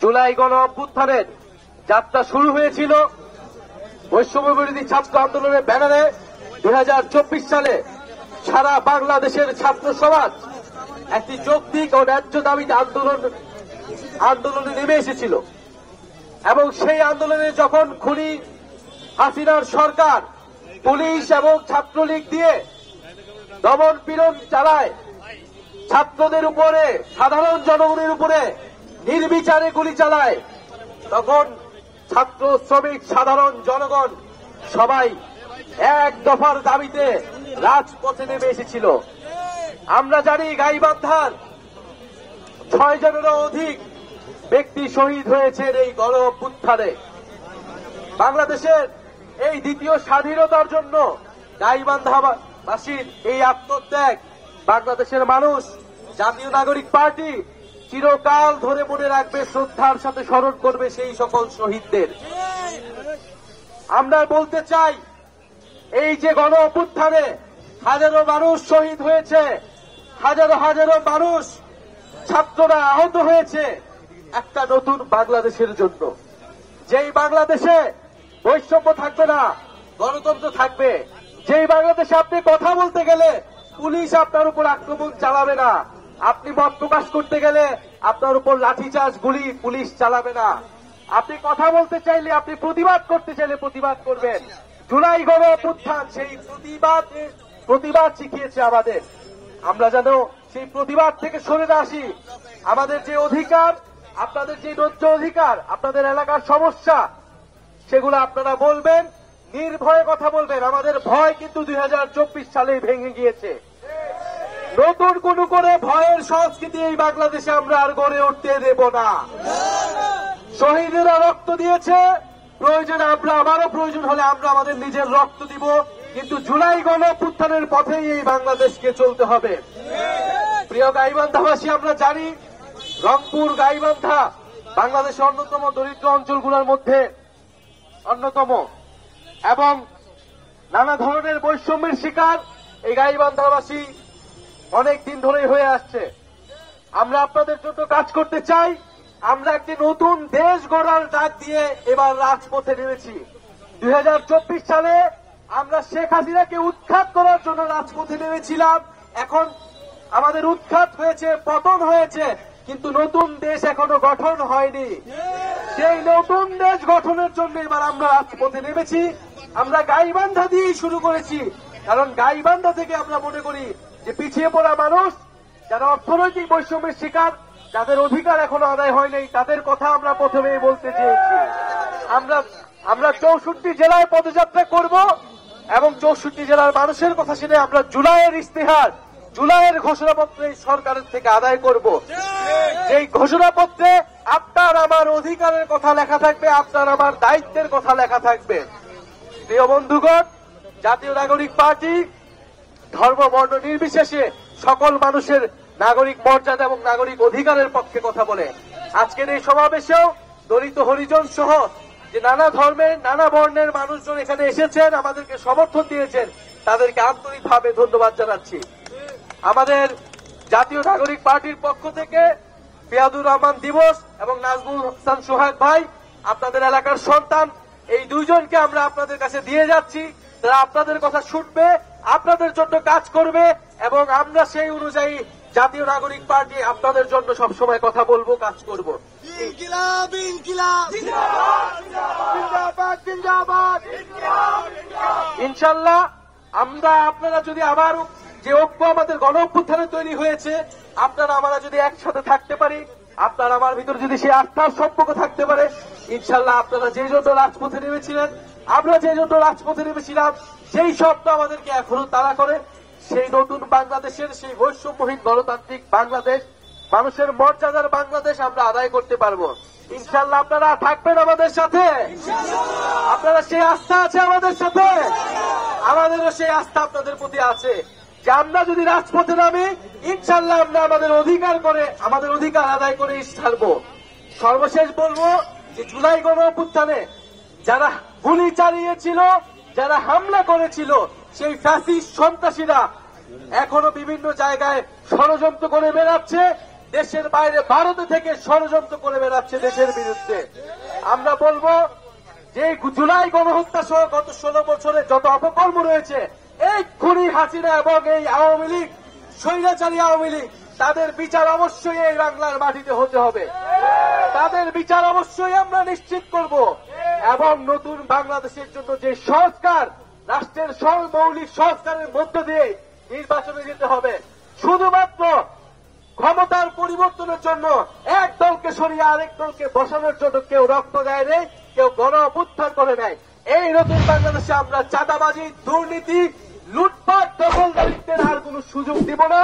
জুলাই গণ অভ্যুত্থানের যাত্রা শুরু হয়েছিল বৈষম্য বিরোধী ছাত্র আন্দোলনের ব্যানারে 2024 সালে সারা বাংলাদেশের ছাত্র সমাজ একটি যৌক্তিক ও ন্যায্য দাবিতে আন্দোলনে নেমে এসেছিল এবং সেই আন্দোলনে যখন খুনি হাসিনার সরকার পুলিশ এবং ছাত্রলীগ দিয়ে দমন পীড়ন চালায়, ছাত্রদের উপরে সাধারণ জনগণের উপরে নির্বিচারে গুলি চালায়, তখন ছাত্র শ্রমিক সাধারণ জনগণ সবাই এক দফার দাবিতে রাজপথে নেমে এসেছিল। আমরা জানি গাইবান্ধার 6 জনেরও অধিক ব্যক্তি শহীদ হয়েছেন এই গণ অভ্যুত্থানে। বাংলাদেশের এই দ্বিতীয় স্বাধীনতার জন্য গাইবান্ধাবাসীর এই আত্মত্যাগ বাংলাদেশের মানুষ, জাতীয় নাগরিক পার্টি চিরকাল ধরে মনে রাখবে, শ্রদ্ধার সাথে স্মরণ করবে সেই সকল শহীদদের। আমরা বলতে চাই, এই যে গণ অভ্যুত্থানে হাজারো মানুষ শহীদ হয়েছে, হাজারো হাজারো মানুষ ছাত্ররা আহত হয়েছে একটা নতুন বাংলাদেশের জন্য, যেই বাংলাদেশে বৈষম্য থাকবে না, গণতন্ত্র থাকবে, যেই বাংলাদেশে আপনি কথা বলতে গেলে পুলিশ আপনার উপর আক্রমণ চালাবে না, আপনি মত প্রকাশ করতে গেলে আপনার উপর লাঠিচার্জ গুলি পুলিশ চালাবে না, আপনি কথা বলতে চাইলে, আপনি প্রতিবাদ করতে চাইলে প্রতিবাদ করবেন। জুলাই গণ অভ্যুত্থান সেই প্রতিবাদ শিখিয়েছে আমাদের। আমরা যেন সেই প্রতিবাদ থেকে সরে না আসি। আমাদের যে অধিকার, আপনাদের যে ন্যায্য অধিকার, আপনাদের এলাকার সমস্যা, সেগুলো আপনারা বলবেন, নির্ভয়ে কথা বলবেন। আমাদের ভয় কিন্তু 2024 সালেই ভেঙে গিয়েছে। নতুন কোন করে ভয়ের সংস্কৃতি এই বাংলাদেশে আমরা আর গড়ে উঠতে দেব না। শহীদেরা রক্ত দিয়েছে, প্রয়োজনে আমরা আবারও প্রয়োজন হলে আমরা আমাদের নিজের রক্ত দিব, কিন্তু জুলাই গণ অভ্যুত্থানের পথেই এই বাংলাদেশকে চলতে হবে। প্রিয় গাইবান্ধাবাসী, আমরা জানি রংপুর গাইবান্ধা বাংলাদেশের অন্যতম দরিদ্র অঞ্চলগুলোর মধ্যে অন্যতম এবং নানা ধরনের বৈষম্যের শিকার এই গাইবান্ধাবাসী অনেক দিন ধরেই হয়ে আসছে। আমরা আপনাদের জন্য কাজ করতে চাই। আমরা একটি নতুন দেশ গড়ার ডাক দিয়ে এবার রাজপথে নেমেছি। 2024 সালে আমরা শেখ হাসিনাকে উৎখাত করার জন্য রাজপথে নেমেছিলাম। এখন আমাদের উৎখাত হয়েছে, পতন হয়েছে, কিন্তু নতুন দেশ এখনো গঠন হয়নি। সেই নতুন দেশ গঠনের জন্য এবার আমরা রাজপথে নেমেছি। আমরা গাইবান্ধা দিয়েই শুরু করেছি, কারণ গাইবান্ধা থেকে আমরা মনে করি যে পিছিয়ে পড়া মানুষ, যারা অর্থনৈতিক বৈষম্যের শিকার, যাদের অধিকার এখনো আদায় হয়নি, তাদের কথা আমরা প্রথমেই বলতে চেয়েছি। আমরা 64 জেলায় পদযাত্রা করব এবং 64 জেলার মানুষের কথা শুনে আমরা জুলাইয়ের ইস্তেহার, জুলাইয়ের ঘোষণাপত্র এই সরকারের থেকে আদায় করব। এই ঘোষণাপত্রে আপনার আমার অধিকারের কথা লেখা থাকবে, আপনার আমার দায়িত্বের কথা লেখা থাকবে। প্রিয় বন্ধুগণ, জাতীয় নাগরিক পার্টি ধর্ম বর্ণ নির্বিশেষে সকল মানুষের নাগরিক মর্যাদা এবং নাগরিক অধিকারের পক্ষে কথা বলে। আজকের এই সমাবেশেও দলিত হরিজন সহ যে নানা ধর্মের নানা বর্ণের মানুষজন এখানে এসেছেন, আমাদেরকে সমর্থন দিয়েছেন, তাদেরকে আন্তরিকভাবে ধন্যবাদ জানাচ্ছি। আমাদের জাতীয় নাগরিক পার্টির পক্ষ থেকে পিয়াদুর রহমান দিবস এবং নাজমুল হাসান সোহাগ ভাই, আপনাদের এলাকার সন্তান, এই দুইজনকে আমরা আপনাদের কাছে দিয়ে যাচ্ছি। তারা আপনাদের কথা শুনবে, আপনাদের জন্য কাজ করবে এবং আমরা সেই অনুযায়ী জাতীয় নাগরিক পার্টি আপনাদের জন্য সবসময় কথা বলবো, কাজ করব। ইনকিলাব ইনকিলাব জিন্দাবাদ জিন্দাবাদ ইনশাআল্লাহ আপনারা যদি আবার যে ঐক্য আমাদের গণ অভ্যুত্থানে তৈরি হয়েছে, আপনারা আমরা যদি একসাথে থাকতে পারি, আপনার আমার ভিতর যদি সেই আস্থার সম্পর্ক থাকতে পারে, ইনশাআল্লাহ আপনারা যে জন্য রাজপথে নেমেছিলেন, আমরা যে জন্য রাজপথে নেমেছিলাম, সেই স্বপ্ন আমাদেরকে এখনো তাড়া করে। সেই নতুন বাংলাদেশের, সেই বৈষম্যহীন গণতান্ত্রিক বাংলাদেশ, মানুষের মর্যাদার বাংলাদেশ আমরা আদায় করতে পারবো। ইনশাআল্লাহ আপনারা থাকবেন আমাদের সাথে, আপনারা সেই আস্থা আছে আমাদের সাথে, আমাদেরও সেই আস্থা আপনাদের প্রতি আছে যে আমরা যদি রাজপথে নামি, ইনশাআল্লাহ আমরা আমাদের অধিকার আদায় করে ছাড়বো। সর্বশেষ বলবো যে জুলাই গণ অভ্যুত্থানে যারা গুলি চালিয়েছিল, যারা হামলা করেছিল, সেই ফ্যাসিস্ট সন্ত্রাসীরা এখনো বিভিন্ন জায়গায় ষড়যন্ত্র করে বেড়াচ্ছে। দেশের বাইরে ভারতে থেকে ষড়যন্ত্র করে বেড়াচ্ছে দেশের বিরুদ্ধে। আমরা বলবো যে জুলাই গণহত্যা সহ গত 16 বছরে যত অপকর্ম রয়েছে, এই খুনি হাসিনা এবং এই আওয়ামী লীগ, স্বৈরাচারী আওয়ামী লীগ, তাদের বিচার অবশ্যই এই বাংলার মাটিতে হতে হবে। তাদের বিচার অবশ্যই আমরা নিশ্চিত করব এবং নতুন বাংলাদেশের জন্য যে সংস্কার, রাষ্ট্রের মৌলিক সংস্কারের মধ্য দিয়ে নির্বাচনে যেতে হবে। শুধুমাত্র ক্ষমতার পরিবর্তনের জন্য এক দলকে সরিয়ে আরেক দলকে বসানোর জন্য কেউ রক্ত দেয় নেই, কেউ গণ অভ্যুত্থান করে নেয়। এই নতুন বাংলাদেশে আমরা চাঁদাবাজি, দুর্নীতি, লুটপাট, দখলদারিত্বের আর কোন সুযোগ দিব না।